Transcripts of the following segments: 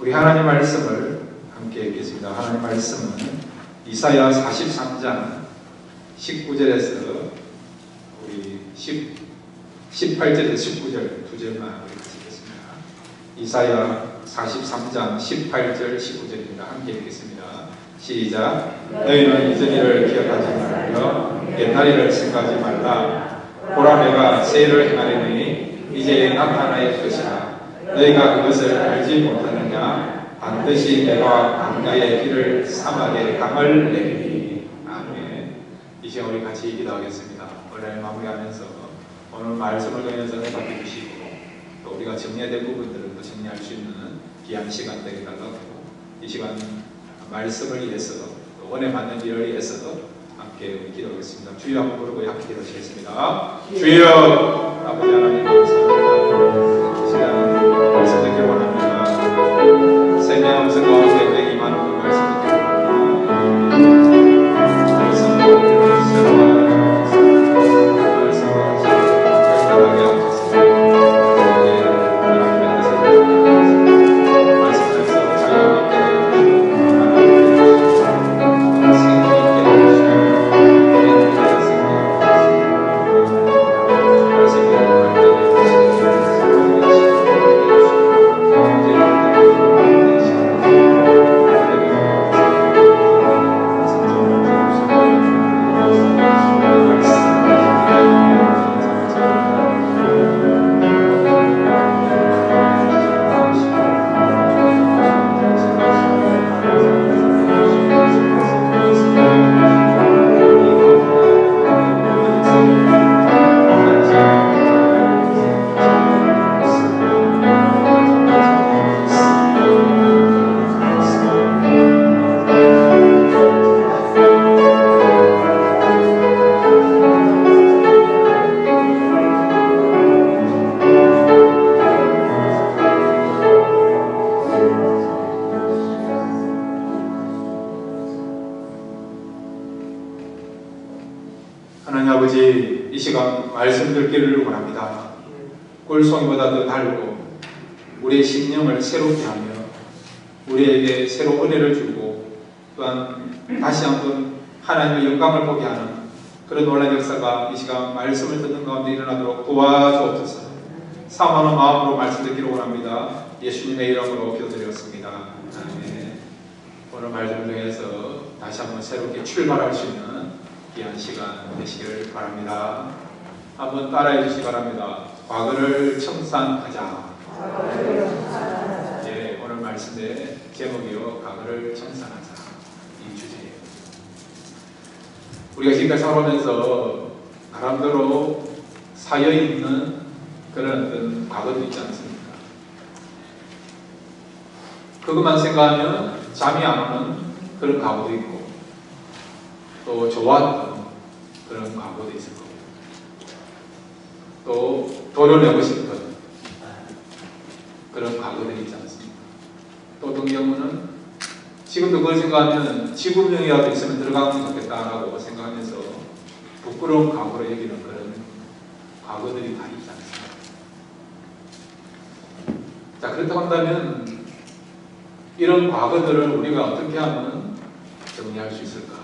우리 하나님 말씀을 함께 읽겠습니다. 하나님 말씀은 이사야 43장 19절에서 우리 18절에서 19절 두 절만 우리 같이 읽겠습니다. 이사야 43장 18절 19절입니다. 함께 읽겠습니다. 시작. 너희는 이전 일을 기억하지 말며 옛날 일을 생각하지 말라. 보라 내가 새 일을 행하리니 이제 나타날 것이라. 너희가 그것을 알지 못하느냐. 반드시 내가 광야의 길을 사막에 강을 내리니. 아멘. 이 시간 우리 같이 기도하겠습니다. 오늘 마무리하면서 오늘 말씀을 통해서 해답해 주시고 또 우리가 정리해야 될 부분들을 또 정리할 수 있는 귀한 시간 되게 달라고 이 시간 말씀을 위해서 또 은혜 받는 일을 위해서 함께 우리 기도하겠습니다. 주여 한번 부르고 함께 기도하시겠습니다. 주여 아버지 하나님 감사합니다. 이 시간 말씀 듣기를 원합니다. 생명 음성 가운데 임하는 그 말씀 듣기를 원합니다. 말씀으로 하나님 아버지 이 시간 말씀 듣기를 원합니다. 꿀송이보다 더 달고 우리의 심령을 새롭게 하며 우리에게 새로운 은혜를 주고 또한 다시 한번 하나님의 영광을 보게 하는 그런 놀라운 역사가 이 시간 말씀을 듣는 가운데 일어나도록 도와주옵소서. 사모하는 마음으로 말씀 듣기를 원합니다. 예수님의 이름으로 기도드렸습니다. 아멘. 오늘 말씀을 통해서 다시 한번 새롭게 출발할 수 있는 귀한 시간 되시기를 바랍니다. 한번 따라해 주시기 바랍니다. 과거를 청산하자. 예, 오늘 말씀의 제목이요. 과거를 청산하자. 이 주제예요. 우리가 지금까지 살아오면서 나름대로 쌓여있는 그런 어떤 과거도 있지 않습니까? 그것만 생각하면 잠이 안 오는 그런 과거도 있고 또 좋았던 그런 과거도 있을 거고 또 도려내고 싶은 그런 과거들이 있지 않습니까? 또 어떤 경우는 지금도 그걸 생각하면 지구명이라도 있으면 들어가면 좋겠다라고 생각하면서 부끄러운 과거로 여기는 그런 과거들이 다 있지 않습니까? 자, 그렇다고 한다면 이런 과거들을 우리가 어떻게 하면 정리할 수 있을까?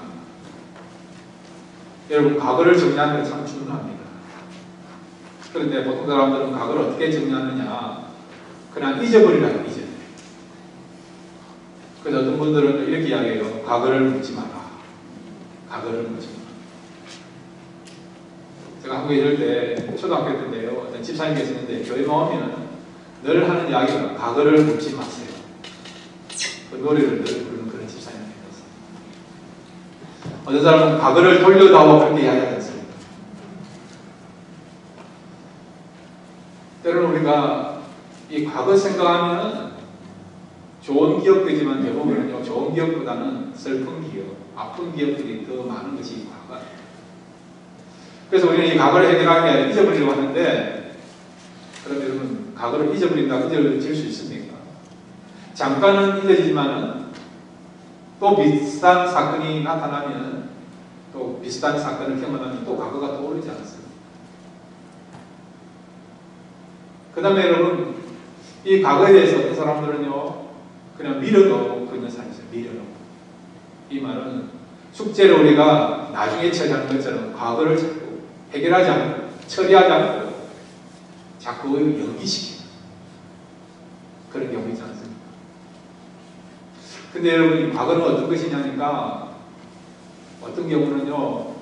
여러분, 과거를 정리하는 게 참 중요합니다. 그런데 보통 사람들은 과거를 어떻게 정리하느냐? 그냥 잊어버리라고 잊어요. 그래서 어떤 분들은 이렇게 이야기해요. 과거를 묻지 마라. 과거를 묻지 마라. 제가 한국에 이럴 때 초등학교 때인데요. 어떤 집사님 계시는데 교회 모으면 늘 하는 이야기가 과거를 묻지 마세요. 그 노래를 늘 부르는 그런 집사님이 있었어요. 어떤 사람은 과거를 돌려다오 그렇게 이야기하지 않습니까? 때로는 우리가 이 과거 생각하면 좋은 기억들이지만 대부분은요, 좋은 기억보다는 슬픈 기억, 아픈 기억들이 더 많은 것이 과거예요. 그래서 우리는 이 과거를 해결하기 위해 잊어버리려고 하는데, 그럼 여러분, 과거를 잊어버린다고 잊어질 수 있습니까? 잠깐은 잊어지지만은 또 비슷한 사건이 나타나면 또 비슷한 사건을 경험하면 또 과거가 떠오르지 않습니다. 그 다음에 여러분, 이 과거에 대해서 어떤 사람들은요, 그냥 밀어넣고 있는 사람이 있어요. 밀어넣고. 이 말은 숙제를 우리가 나중에 처리하는 것처럼 과거를 자꾸 해결하지 않고 처리하지 않고 자꾸 연기시키는 그런 경우 있지 않습니까? 근데 여러분, 과거는 어떤 것이냐니까, 어떤 경우는요,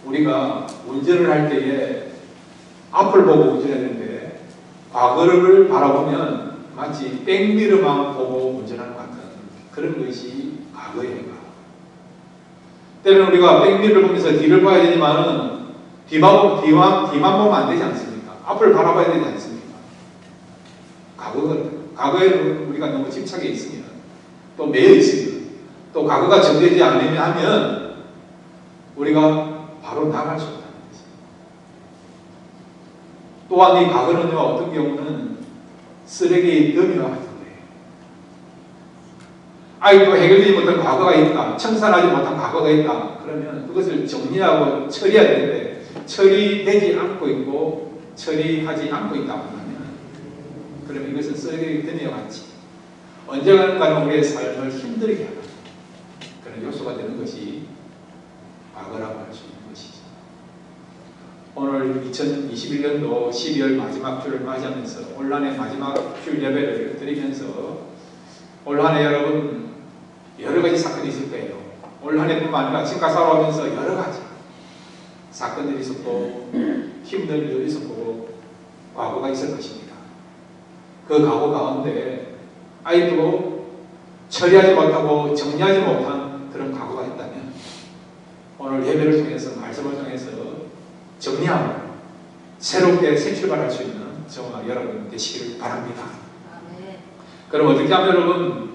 우리가 운전을 할 때에 앞을 보고 운전해야 되는데 과거를 바라보면 마치 백미러만 보고 운전하는 것 같은 그런 것이 과거예요. 때로는 우리가 백미러를 보면서 뒤를 봐야 되지만은 뒤만 보면 안 되지 않습니까? 앞을 바라봐야 되지 않습니까? 과거에 우리가 너무 집착해 있으면, 또 매여 있으면, 또 과거가 정되지 않으면 하면 우리가 바로 나갈 수 없다는 거죠. 또한 이 과거는요, 어떤 경우는 쓰레기 더미와 같은 거예요. 아이고, 해결되지 못한 과거가 있다, 청산하지 못한 과거가 있다, 그러면 그것을 정리하고 처리해야 되는데 처리되지 않고 있고 처리하지 않고 있다고 하면, 그러면 이것은 쓰레기 더미와 같이 언젠가는 우리의 삶을 힘들게 하는 그런 요소가 되는 것이 과거라고 할 수 있는 것이죠. 오늘 2021년도 12월 마지막 주를 맞이하면서 올 한해 마지막 주 예배를 드리면서 올 한해 여러분 여러 가지 사건이 있을 거예요. 올 한해뿐만 아니라 지금까지 살아오면서 여러 가지 사건들이 있었고 힘든 일이 있었고 과거가 있을 것입니다. 그 과거 가운데 아이도 처리하지 못하고 정리하지 못한 그런 과거가 있다면 오늘 예배를 통해서, 말씀을 통해서 정리하고 새롭게 새 출발할 수 있는 저와 여러분 되시기를 바랍니다. 네. 그럼 어떻게 하면 여러분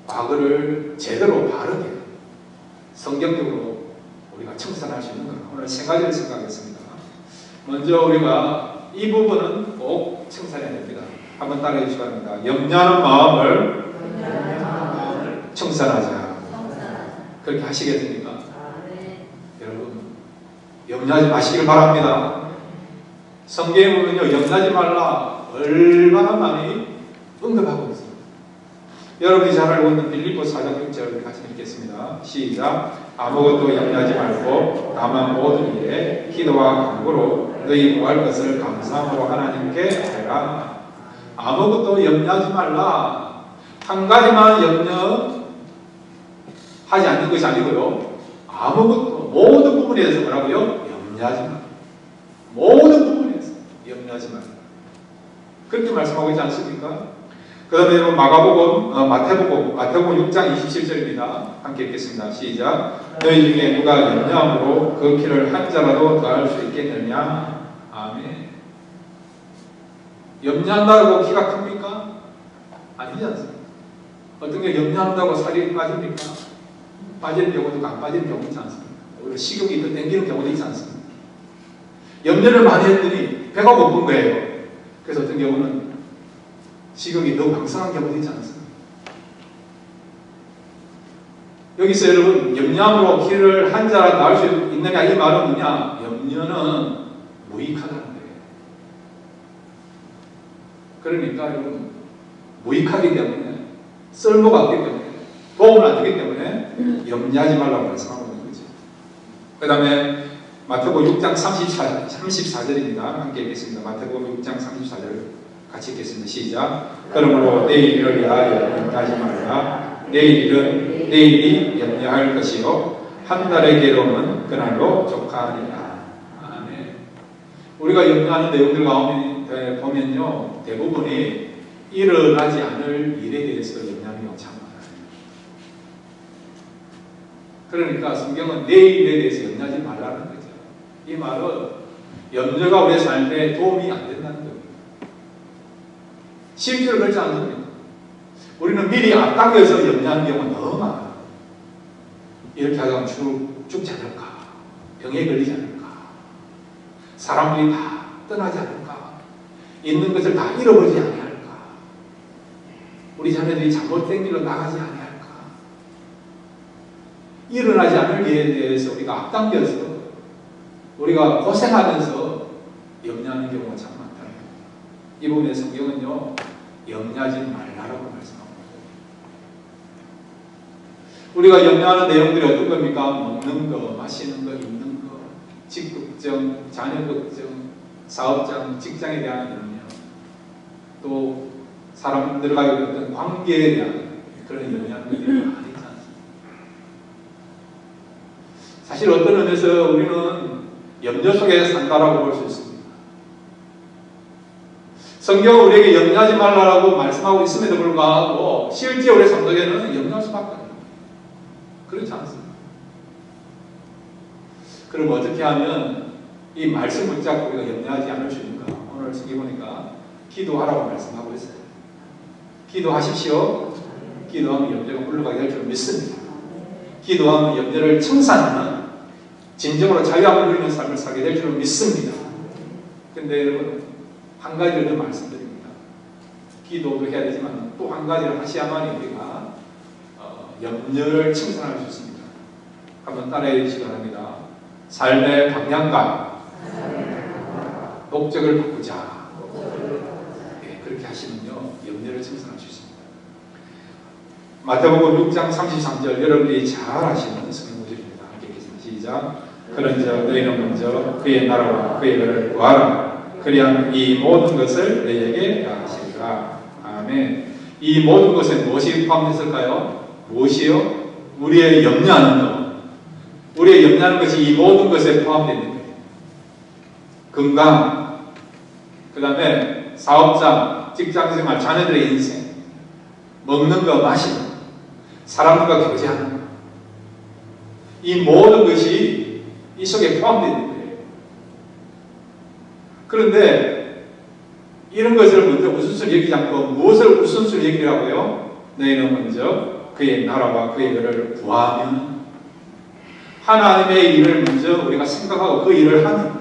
과거를 제대로 바르게 성경적으로 우리가 청산할 수 있는가? 오늘 세 가지를 생각하겠습니다. 먼저 우리가 이 부분은 꼭 청산해야 됩니다. 한번 따라해 주시기 바랍니다. 염려하는 마음을 청산하자. 그렇게 하시겠습니까? 여러분, 염려하지 마시길 바랍니다. 성경에 보면요, 염려하지 말라 얼마나 많이 언급하고 있습니다. 여러분이 잘 알고 있는 빌립보 4장 6절을 같이 읽겠습니다. 시작. 아무것도 염려하지 말고 다만 모든 일에 기도와 간구로 너희 구할 것을 감사함으로 하나님께 하라. 아무것도 염려하지 말라. 한 가지만 염려하지 않는 것이 아니고요, 아무것도 모든 부분에서 뭐라고요? 염려하지 말라. 모든 부분에서 염려하지 말라. 그렇게 말씀하고 있지 않습니까? 그 다음에 여러분 마태복음 6장 27절입니다. 함께 읽겠습니다. 시작. 너희 중에 누가 염려함으로 그 키를 한 자라도 더할 수 있겠느냐? 아멘. 염려한다고 키가 큽니까? 아니지 않습니까? 어떤 게 염려한다고 살이 빠집니까? 빠지는 경우도 있고 안 빠지는 경우도 있지 않습니까? 오히려 식욕이 더 땡기는 경우도 있지 않습니까? 염려를 많이 했더니 배가 고픈 거예요. 그래서 어떤 경우는 식욕이 더 왕성한 경우도 있지 않습니까? 여기서 여러분, 염려함으로 키를 한 자라 낳을 수 있느냐, 이 말은 뭐냐? 염려는 무익하다는 거예요. 그러니까 여러분, 무익하기 때문에, 쓸모가 없기 때문에, 도움을 안 주기 때문에 염려하지 말라고 말씀하고 있는 거죠. 그 다음에 마태복음 6장 34절입니다. 함께 읽겠습니다. 마태복음 6장 34절 같이 읽겠습니다. 시작. 그러므로 내일 일을 위하여 염려하지 말라. 내일이 염려할 것이요 한 달의 괴로움은 그날로 족하니라. 아멘. 우리가 염려하는 내용들 가운데 보면요, 대부분이 일어나지 않을 일에 대해서 염려하는 경우가 참 많아요. 그러니까 성경은 내일에 대해서 염려하지 말라는 거죠. 이 말은 염려가 우리의 삶에 도움이 안 된다는 거예요. 실제로 그렇지 않습니까? 우리는 미리 앞당겨서 염려하는 경우가 너무 많아요. 이렇게 하다가 죽지 않을까? 병에 걸리지 않을까? 사람들이 다 떠나지 않을까? 있는 것을 다 잃어버리지 않을까? 우리 자녀들이 잘못된 길로 나가지 않을까? 일어나지 않을 일에 대해서 우리가 앞당겨서 우리가 고생하면서 염려하는 경우가 참 많다는 겁니다. 이 부분에 성경은요, 염려하지 말라라고 말씀하고 있습니다. 우리가 염려하는 내용들이 어떤 겁니까? 먹는 거, 마시는 거, 입는 거, 집 걱정, 자녀 걱정, 사업장, 직장에 대한 염려, 또 사람들과의 어떤 관계에 대한 그런 염려하는 것들이 많이 있지 않습니까? 사실 어떤 의미에서 우리는 염려 속에 산다라고 볼 수 있습니다. 성경은 우리에게 염려하지 말라고 말씀하고 있음에도 불구하고 실제 우리의 삶 속에는 염려할 수밖에 없습니다. 그렇지 않습니다. 그럼 어떻게 하면 이 말씀 붙잡고 우리가 염려하지 않을 수 있는가? 오늘 성경 보니까 기도하라고 말씀하고 있어요. 기도하십시오. 기도하면 염려가 물러가게 될 줄 믿습니다. 기도하면 염려를 청산하는 진정으로 자유함을 누리는 삶을 살게 될 줄 믿습니다. 근데 여러분 한 가지를 더 말씀드립니다. 기도도 해야 되지만 또 한 가지를 하셔야만 우리가 염려를 청산할 수 있습니다. 한번 따라해 주시기 바랍니다. 삶의 방향과 목적을 바꾸자. 네, 그렇게 하시면요 염려를 청산할 수 있습니다. 마태복음 6장 33절 여러분들이 잘 아시는 성경 구절입니다. 함께 읽겠습니다. 시작. 그런즉 너희는 먼저 그의 나라와 그의 의를 구하라. 그리하면 이 모든 것을 너희에게 더하시리라. 아멘. 이 모든 것에 무엇이 포함됐을까요? 무엇이요? 우리의 염려하는 것. 우리의 염려하는 것이 이 모든 것에 포함되는 거예요. 건강, 그 다음에 사업장, 직장생활, 자녀들의 인생, 먹는 거, 마시는 거, 사람들과 교제하는 것. 이 모든 것이 이 속에 포함되는 거예요. 그런데 이런 것을 먼저 우선순위 여기지 않고 무엇을 우선순위 여기라고요? 너희는 먼저 그의 나라와 그의 의를 구하면 하나님의 일을 먼저 우리가 생각하고 그 일을 하면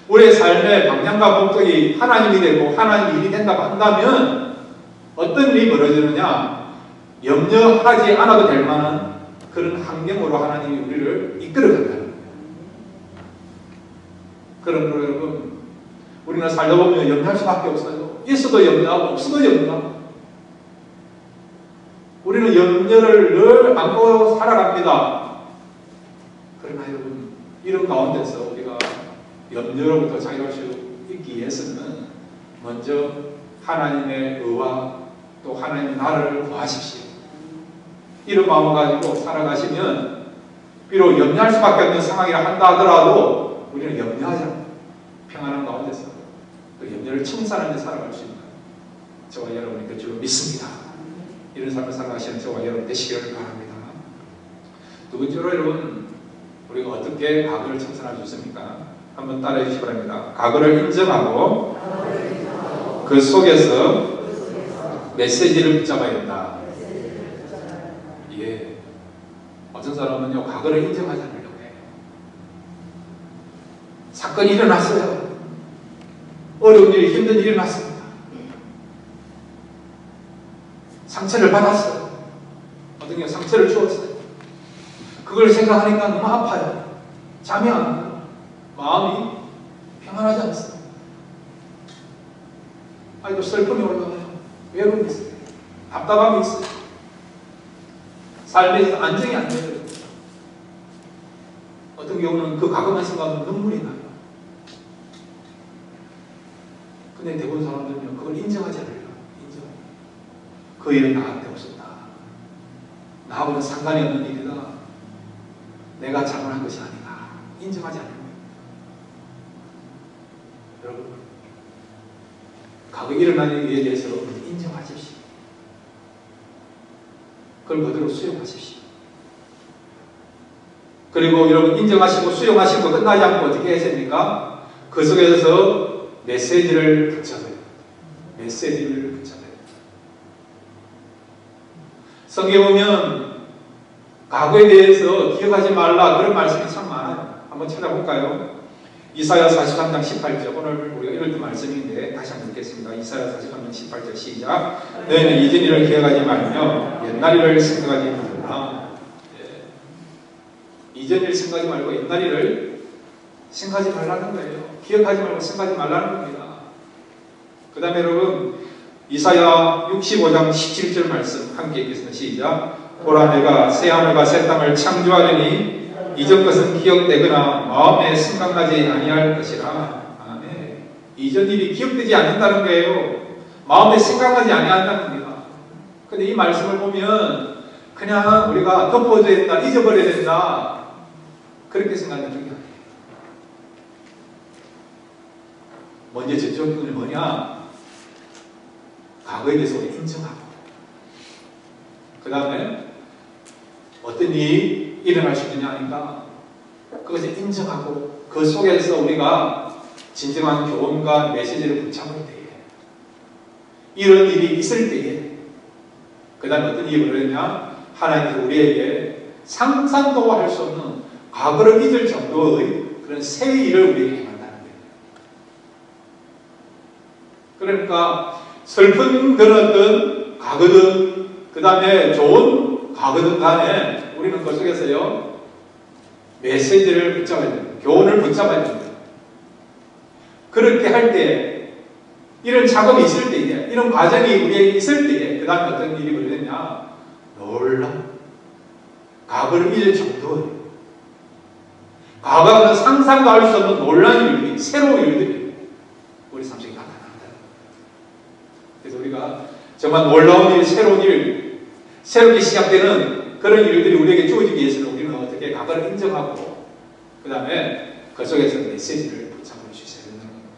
우리의 삶의 방향과 목적이 하나님이 되고 하나님 일이 된다고 한다면 어떤 일이 벌어지느냐? 염려하지 않아도 될 만한 그런 환경으로 하나님이 우리를 이끌어간다는 거예요. 그러므로 여러분 우리는 살다 보면 염려할 수밖에 없어요. 있어도 염려하고 없어도 염려하고 우리는 염려를 늘 안고 살아갑니다. 그러나 여러분 이런 가운데서 우리가 염려로부터 자유할 수 있기 위해서는 먼저 하나님의 의와 또 하나님의 나라를 구하십시오. 이런 마음을 가지고 살아가시면 비록 염려할 수밖에 없는 상황이라 한다 하더라도 우리는 염려하지 않고 평안한 가운데서 그 염려를 청산하며 살아갈 수 있는 저와 여러분이 그 줄로 믿습니다. 이런 삶을 살아가시는 저와 여러분 되시기를 바랍니다. 두 번째로 여러분 우리가 어떻게 과거를 청산할 수 있습니까? 한번 따라해 주시기 바랍니다. 과거를 인정하고 그 속에서 메시지를 붙잡아야 된다. 예. 어떤 사람은요 과거를 인정하지 않으려고 해요. 사건이 일어났어요. 어려운 일이 힘든 일이 일어났습니다. 상처를 받았어요. 어떤 게 상처를 주었어요. 그걸 생각하니까 너무 아파요. 잠이 안 와요. 마음이 평안하지 않습니다. 아이고 슬픔이 올라와요. 외로움이 있어요. 답답함이 있어요. 삶에서 안정이 안 돼요. 어떤 경우는 그 과거만 생각하면 눈물이 나요. 근데 대부분 사람들은요 그걸 인정하지 않아요. 그 일은 나한테 없었다. 나하고는 상관이 없는 일이다. 내가 잘못한 것이 아니다. 인정하지 않는 거예요. 여러분 과거 일어난 일에 대해서 인정하십시오. 그걸 그대로 수용하십시오. 그리고 여러분 인정하시고 수용하시고 끝나지 않고 어떻게 해야 됩니까? 그 속에서 메시지를 붙잡아요. 메시지를 붙잡아요. 성경에 보면 과거에 대해서 기억하지 말라 그런 말씀이 참 많아요. 한번 찾아볼까요? 이사야 43장 18절 오늘 우리가 읽었던 말씀인데 다시 한번 읽겠습니다. 이사야 43장 18절 시작. 너희는 이전 일을 기억하지 말며 옛날 일을 생각하지 말라. 이전 일 생각하지 말고 옛날 일을 생각하지 말라는 거예요. 기억하지 말고 생각하지 말라는 겁니다. 그 다음에 여러분 이사야 65장 17절 말씀 함께 읽겠습니다. 시작. 보라 내가 새하늘과 새 땅을 창조하려니 이전 것은 기억되거나 마음에 생각나지 아니할 것이라. 아멘. 이전 일이 기억되지 않는다는 거예요. 마음에 생각나지 아니한다는 겁니다. 근데 이 말씀을 보면 그냥 우리가 덮어줘야 된다, 잊어버려야 된다, 그렇게 생각하는 게 아니에요. 먼저 저쪽은 뭐냐? 과거에 대해서 인정하고, 그 다음에 어떤 일이 일어날 수 있느냐 하니까 그것을 인정하고 그 속에서 우리가 진정한 교훈과 메시지를 붙잡을 때에, 이런 일이 있을 때에, 그 다음에 어떤 일이 벌어졌냐? 하나님께서 우리에게 상상도 할 수 없는 과거를 잊을 정도의 그런 새 일을 우리에게 행한다는 거예요. 그러니까 슬픈 그런 어떤 과거든, 그 다음에 좋은 과거든 간에 우리는 그 속에서요 메시지를 붙잡아야 됩니다. 교훈을 붙잡아야 됩니다. 그렇게 할 때, 이런 작업이 있을 때에, 이런 과정이 우리에게 있을 때에, 그 다음에 어떤 일이 벌어졌냐? 놀라. 과거를 잊을 정도의, 과거는 상상도 할 수 없는 놀라운 일들이, 새로운 일들이 우리 삶 속에 나타납니다. 그래서 우리가 정말 놀라운 일, 새로운 일, 새롭게 시작되는 그런 일들이 우리에게 주어지기 위해서는 우리는 어떻게 과거를 인정하고, 그 다음에 그 속에서 메시지를 붙잡을 수 있어야 된다는 겁니다.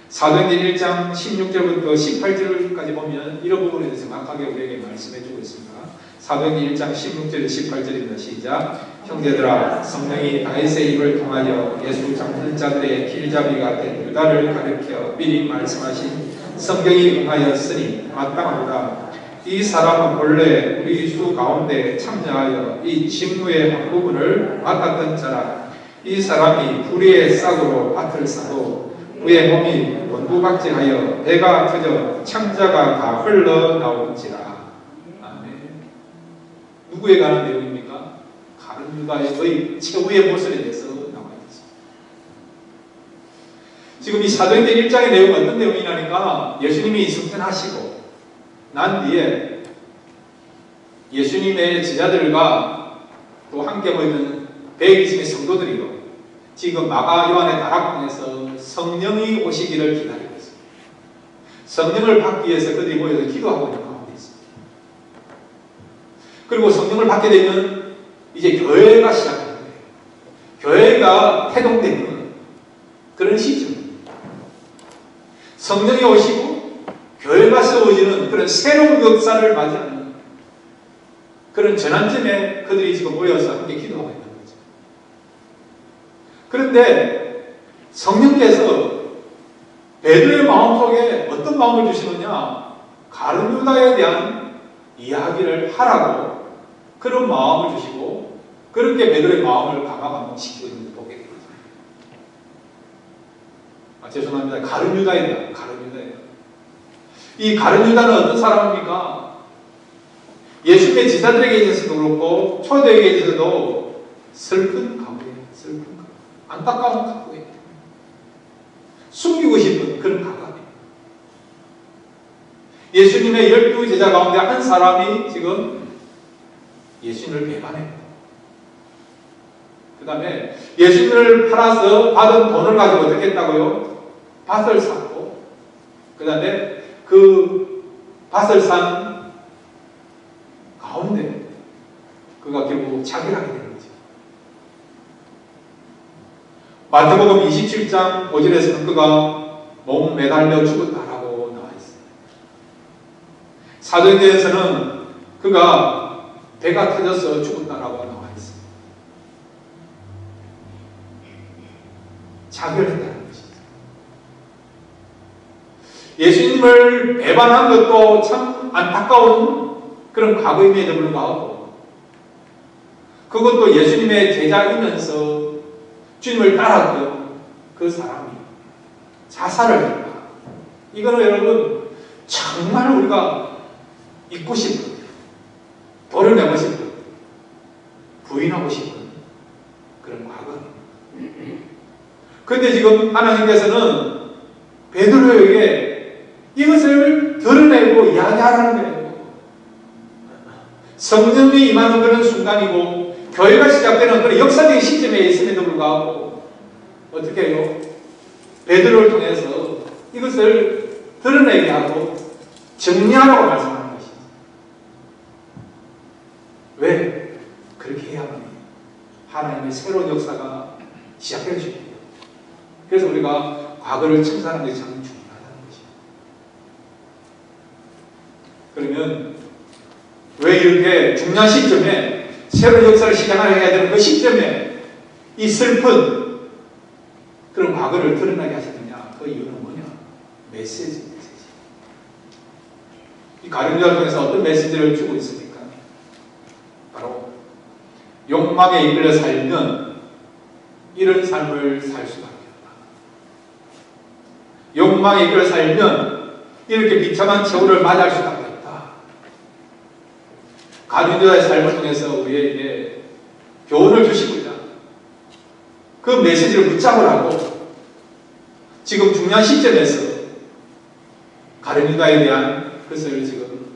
사도행전 1장 16절부터 18절까지 보면 이런 부분에 대해서 정확하게 우리에게 말씀해 주고 있습니다. 사도행전 1장 16절 18절입니다. 시작. 형제들아, 성령이 다윗의 입을 통하여 예수 잡는 자들의 길잡이가 된 유다를 가리켜 미리 말씀하신 성경이 응하였으니 마땅하다. 이 사람은 본래 우리 주 가운데 참여하여 이 직무의 한 부분을 맡았던 자라. 이 사람이 불의의 싹으로 밭을 싸고 그의 몸이 원부박질하여 배가 터져 창자가 다 흘러나오는지라. 아멘. 누구에 관한 내용입니까? 가룟 유다의 최후의 모습에 대해서 나와 있습니다. 지금 이 사도행전 1장의 내용은 어떤 내용이냐니까, 예수님이 승천하시고 난 뒤에 예수님의 제자들과 또 함께 모이는 120의 성도들이요, 지금 마가 요한의 다락방에서 성령이 오시기를 기다리고 있습니다. 성령을 받기 위해서 그들이 모여서 기도하고 있는 가운데 있습니다. 그리고 성령을 받게 되면 이제 교회가 시작하는 거예요. 교회가 태동되는 그런 시점입니다. 성령이 오시고 교회가 세워지는 그런 새로운 역사를 맞이하는 그런 전환점에 그들이 지금 모여서 함께 기도하고 있는 거죠. 그런데 성령께서 베드로의 마음속에 어떤 마음을 주시느냐? 가룟 유다에 대한 이야기를 하라고 그런 마음을 주시고, 그렇게 베드로의 마음을 감화감동시키고 있는 걸 보게 됩니다. 죄송합니다. 가룟 유다에 대한, 가룟 유다에 대한. 이 가룟 유다는 어떤 사람입니까? 예수님의 제자들에게 있어서도 그렇고 초대에게 있어서도 슬픈 가구예요. 슬픈 가구. 안타까운 가구예요. 숨기고 싶은 그런 가구예요. 예수님의 12제자 가운데 한 사람이 지금 예수님을 배반해요. 그 다음에 예수님을 팔아서 받은 돈을 가지고 어떻게 했다고요? 밭을 샀고, 그 다음에 그 밭을 산 가운데 그가 결국 자결하게 되는 거죠. 마태복음 27장 5절에서는 그가 몸 매달려 죽었다라고 나와 있습니다. 사도행전에서는 그가 배가 터져서 죽었다라고 나와 있습니다. 자결했다는 것이죠. 예수님을 배반한 것도 참 안타까운 그런 과거임에도 불구하고, 그것도 예수님의 제자이면서 주님을 따랐던 그 사람이 자살을 했다. 이거는 여러분 정말 우리가 잊고 싶은, 도려내고 싶은, 부인하고 싶은 그런 과거입니다. 그런데 지금 하나님께서는 베드로에게 이것을 드러내고 이야기하라는 거예요. 성령이 임하는 그런 순간이고 교회가 시작되는 그런 역사적인 시점에 있음에도 불구하고 어떻게 해요? 베드로를 통해서 이것을 드러내게 하고 정리하라고 말씀하는 것이죠. 왜? 그렇게 해야만 하나님의 새로운 역사가 시작될 수 있습니다. 그래서 우리가 과거를 칭찬하는 것이 참 중요하다는 것이죠. 그러면 왜 이렇게 중요한 시점에 새로운 역사를 시작하려 해야 되는 그 시점에 이 슬픈 그런 과거를 드러나게 하셨느냐? 그 이유는 뭐냐? 메시지. 이 가룟유다를 통해서 어떤 메시지를 주고 있습니까? 바로 욕망에 이끌려 살면 이런 삶을 살 수밖에 없다. 욕망에 이끌려 살면 이렇게 비참한 최후를 맞이할 수밖에 없다. 가룟유다의 삶을 통해서 우리에게 교훈을 주시고자 그 메시지를 붙잡으라고 지금 중요한 시점에서 가룟유다에 대한 그것을 지금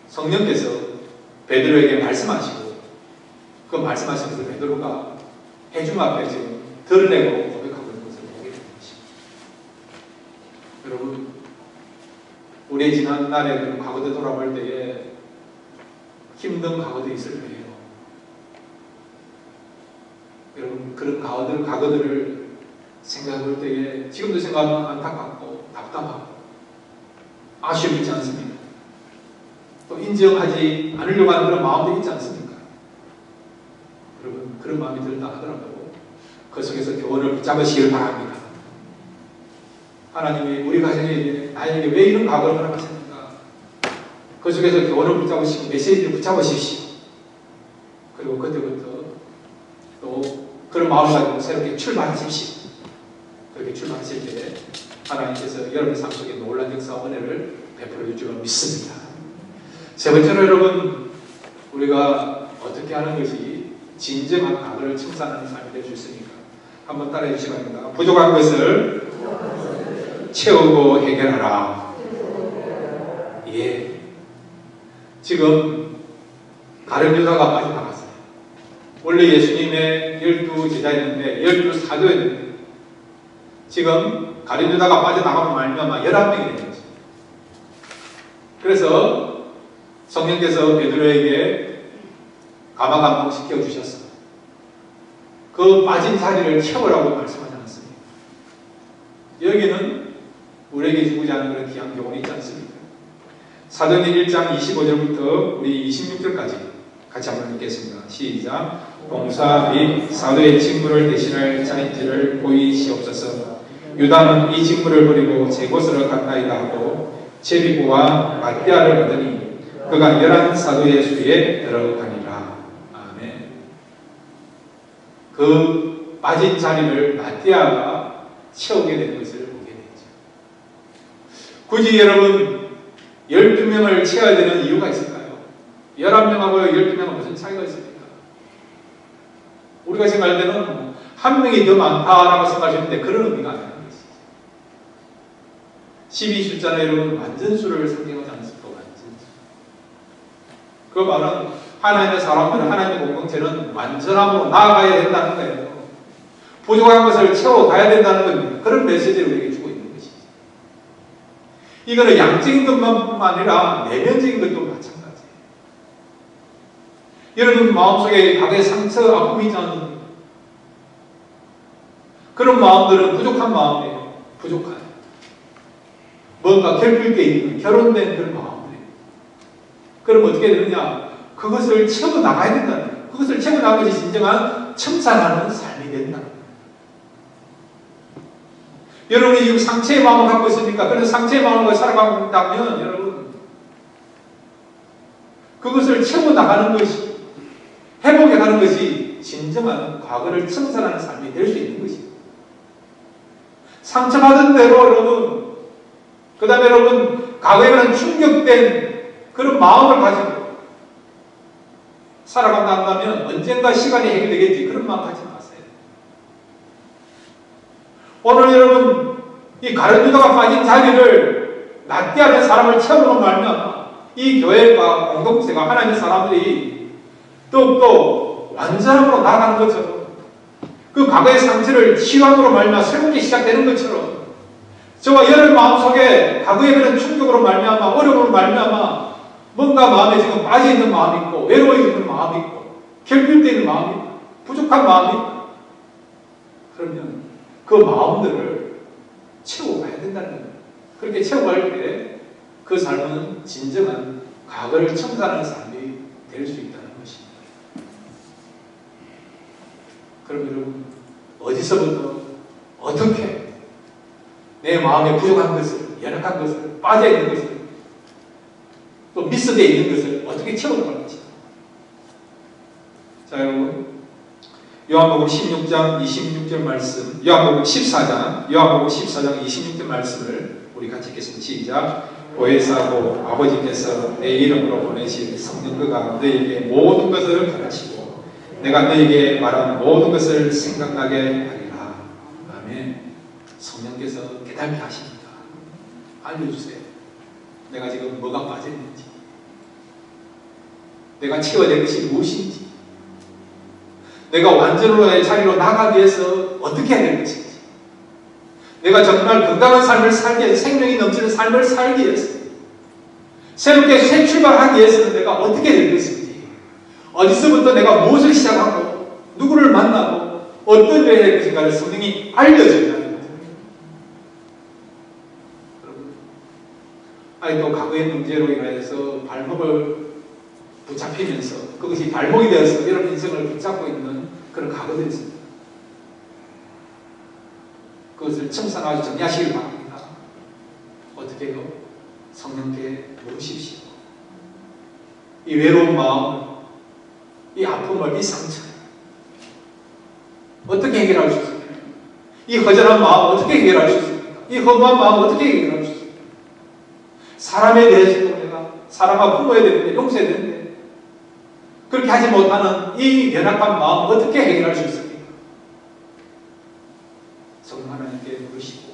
성령께서 베드로에게 말씀하시고 그 말씀하신 것을 베드로가 회중 앞에 지금 드러내고 고백하고 있는 것을 보게 되는 것입니다. 여러분, 우리의 지난 날에 과거도 돌아볼 때에 힘든 과거도 있을 거예요. 여러분, 그런 과거들을 생각해 볼 때에 지금도 생각하면 안타깝고 답답하고 아쉬움이 있지 않습니까? 또 인정하지 않으려고 하는 그런 마음도 있지 않습니까? 여러분, 그런 마음이 들다 하더라도 그 속에서 교훈을 붙잡으시길 바랍니다. 하나님이 우리 가정에 나에게 왜 이런 과거를 허락하십니까? 그 속에서 교훈을 붙잡으시고 메시지를 붙잡으십시오. 그리고 그때부터 또 그런 마음을 가지고 새롭게 출발하십시오. 그렇게 출발하실 때 하나님께서 여러분 삶 속에 놀라운 역사와 은혜를 베풀어 줄 줄 믿습니다. 세 번째로 여러분, 우리가 어떻게 하는 것이 진정한 과거를 칭찬하는 삶이 될 수 있습니까? 한번 따라해 주시기 바랍니다. 부족한 것을 채우고 해결하라. 예. 지금 가룟유다가 빠져나갔어요. 원래 예수님의 12 제자였는데 12 사도였는데 지금 가룟유다가 빠져나가면 말미암아 11명이 된 거죠. 그래서 성령께서 베드로에게 가마감동 시켜주셨어요. 그 빠진 자리를 채우라고 말씀하지 않았습니다. 여기는 우리에게 주고자 하는 그런 귀한 교훈이 있지 않습니까? 사도행전 1장 25절부터 우리 26절까지 같이 한번 읽겠습니다. 시작. 봉사 및 사도의 직무를 대신할 자인지를 보이시옵소서. 유다는 이 직무를 버리고 제 곳으로 가까이다 하고 제비고와 마띠아를 얻으니 그가 11 사도의 수에 들어가니라. 아멘. 그 빠진 자리를 마띠아가 채우게 되는 것을 보게 되죠. 굳이 여러분 12명을 채워야 되는 이유가 있을까요? 11명하고 12명은 무슨 차이가 있습니까? 우리가 생각할 때는 한 명이 더 많다라고 생각하시는데 그런 의미가 아니에요. 12 숫자는 여러분 완전수를 상징하지 않습니까? 완전수. 그 말은 하나님의 사람들은 하나님의 공동체는 완전함으로 나아가야 된다는 거예요. 부족한 것을 채워가야 된다는 겁니다. 그런 메시지를 우리에게 주고 있는 것이죠. 이거는 양적인 것만 아니라 내면적인 것도 마찬가지예요. 여러분 마음속에 과거의 상처, 아픔이 있지 않습니까? 그런 마음들은 부족한 마음이에요. 부족한. 뭔가 결핍 게 있는 결혼된 그런 마음들이에요. 그럼 어떻게 되느냐? 그것을 채워 나가야 된다는 거예요. 그것을 채워 나가는 것이 진정한 칭찬하는 삶이 된다는 거예요. 여러분이 지금 상처의 마음을 갖고 있습니까? 그런 상처의 마음을 살아가고 있다면 여러분 그것을 채워 나가는 것이 회복해 가는 것이 진정한 과거를 청산하는 삶이 될 수 있는 것입니다. 상처받은 대로 여러분 그 다음에 여러분 과거에 그런 충격된 그런 마음을 가지고 살아간다 한다면 언젠가 시간이 해결되겠지 그런 마음 가지 마세요. 오늘 여러분 이 가룟유다가 빠진 자리를 낫게 하는 사람을 채우는 말면 이 교회가 공동체가 하나님의 사람들이 더욱더 완전함으로 나아가는 것처럼 그 과거의 상처를 치유함으로 말미암아 새롭게 시작되는 것처럼 저와 여러분 마음속에 과거의 그런 충격으로 말미암아 어려움으로 말미암아 뭔가 마음에 지금 빠져있는 마음이 있고 외로워있는 마음이 있고 결핍되어 있는 마음이 있고 부족한 마음이 있고 그러면 그 마음들을 채워가야 된다는 거예요. 그렇게 채워갈 때 그 삶은 진정한 과거를 청산하는 삶이 될 수 있다는 것입니다. 그럼 여러분 어디서부터 어떻게 내 마음에 부족한 것을 연약한 것을 빠져있는 것을 또 미스되어 있는 것을 어떻게 채워나갈 것인가. 자 여러분 요한복음 16장 26절 말씀 요한복음 14장 26절 말씀을 우리 같이 읽겠습니다. 시작. 보혜사고 아버지께서 내 이름으로 보내신 성령 그가 너에게 모든 것을 가르치고 내가 너에게 말한 모든 것을 생각나게 하리라. 아멘. 성령께서 깨닫게 하십니다. 알려주세요. 내가 지금 뭐가 빠졌는지 내가 채워야 될 것이 무엇인지 내가 완전으로의 자리로 나가기 위해서 어떻게 해야 될 것인지 내가 정말 건강한 삶을 살기 위해서 생명이 넘치는 삶을 살기 위해서 새롭게 새 출발하기 위해서는 내가 어떻게 될 것인지 어디서부터 내가 무엇을 시작하고 누구를 만나고 어떤 일을 할 것인가를 성령이 알려준다는 거죠. 여러분 아직도 과거의 문제로 인해서 발목을 붙잡히면서 그것이 발목이 되어서 여러분 인생을 붙잡고 있는 그런 과거들이 있습니다. 그것을 청산하고 정리하시길 바랍니다. 어떻게 해요? 성령께 물으십시오. 이 외로운 마음, 이 아픔을, 이 상처 어떻게 해결할 수 있습니까? 이 허전한 마음 어떻게 해결할 수 있습니까? 이 허무한 마음 어떻게 해결할 수 있습니까? 사람에 대해서도 내가 사람과 품어야 되는데 용서해야 되는데 그렇게 하지 못하는 이 연약한 마음 어떻게 해결할 수 있습니까? 성령 하나님께 물으시고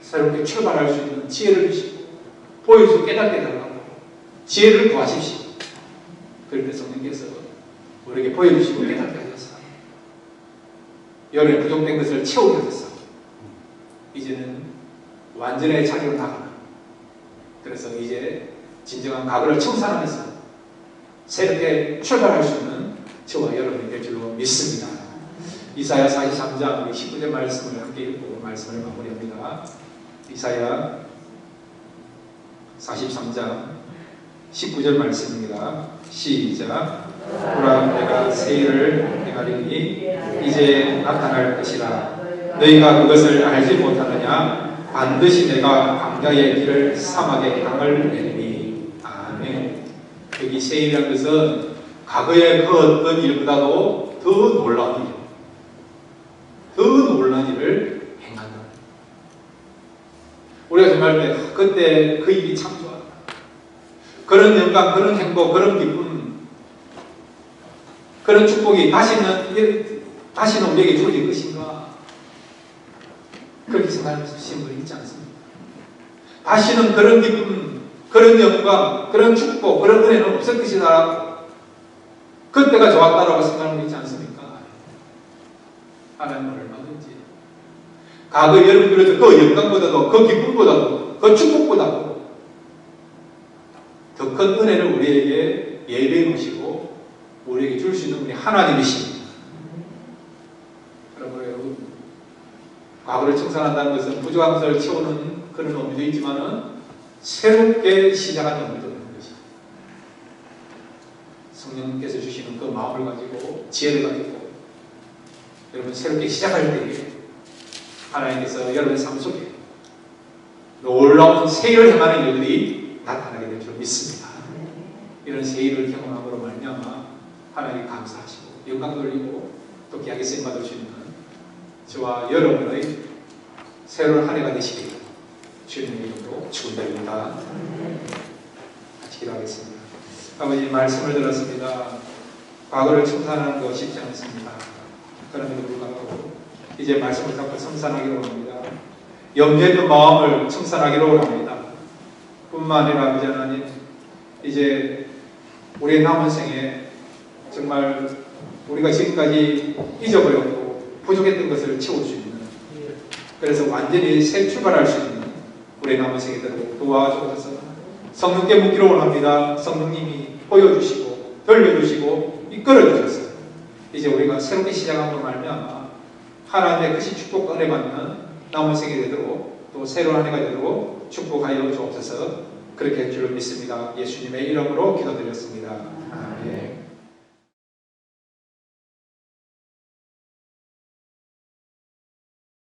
새롭게 출발할 수 있는 지혜를 주시고 보여주고 깨닫게 달라고 지혜를 구하십시오. 그럴 때 성령께서 우리에게 보여주시고 깨닫게 하셔서 여러분의 부족된 것을 채우게 하셔서 이제는 완전의 자리로 나가는 그래서 이제 진정한 과거를 청산하면서 새롭게 출발할 수 있는 저와 여러분이 될 줄로 믿습니다. 이사야 43장 19절 말씀을 함께 읽고 말씀을 마무리합니다. 이사야 43장 19절 말씀입니다. 시작. 보라 내가 새 일을 행하리니 이제 나타날 것이라 너희가 그것을 알지 못하느냐 반드시 내가 광야의 길을 사막의 강을 내리니. 아멘. 여기 새 일이라는 것은 과거의 그 어떤 일보다도 더 놀라운 일 더 놀라운 일을 행한다. 우리가 정말 그때 그 일이 참 좋았다. 그런 영광, 그런 행복, 그런 기쁨, 그런 축복이 다시는 우리에게 주어질 것인가? 그렇게 생각하시는 분이 있지 않습니까? 다시는 그런 기쁨, 그런 영광, 그런 축복, 그런 은혜는 없을 것이다. 그때가 좋았다라고 생각하는 분이 있지 않습니까? 하나님은 얼마든지 과거 여러분들에서 그 영광보다도 그 기쁨보다도 그 축복보다도 더 큰 은혜를 우리에게 예배해 놓으시고 우리에게 줄 수 있는 분이 하나님이십니다. 여러분 과거를 청산한다는 것은 부족한 것을 채우는 그런 의미도 있지만은 새롭게 시작하는 의미도 있는 것입니다. 성령께서 주시는 그 마음을 가지고 지혜를 가지고 여러분 새롭게 시작할 때에 하나님께서 여러분의 삶 속에 놀라운 새 일을 행하는 일들이 나타나게 될 줄 믿습니다. 이런 새 일을 경험함으로 말미암아 하나님께 감사하시고 영광 돌리고 또 귀하게 쓰임 받을 수 있는 저와 여러분의 새로운 한 해가 되시기를 주님의 이름으로 축원드립니다. 같이 기도하겠습니다. 아버지 말씀을 들었습니다. 과거를 청산하는 거 쉽지 않습니다. 그럼에도 불구하고 이제 말씀을 잡고 청산하기로 합니다. 염려했던 마음을 청산하기로 합니다. 뿐만 아니라 아버지 하나님 이제 우리의 남은 생에 정말 우리가 지금까지 잊어버렸고 부족했던 것을 채울 수 있는, 그래서 완전히 새 출발할 수 있는 우리의 남은 생이 되도록 도와주셔서 성령께 묻기를 원합니다. 성령님이 보여주시고 돌려주시고 이끌어주셔서 이제 우리가 새롭게 시작함으로 말미암아 하나님의 크신 축복과 은혜 받는 남은 생이 되도록 또 새로운 한 해가 되도록 축복하여 주옵소서. 그렇게 할 줄로 믿습니다. 예수님의 이름으로 기도드렸습니다. 아멘.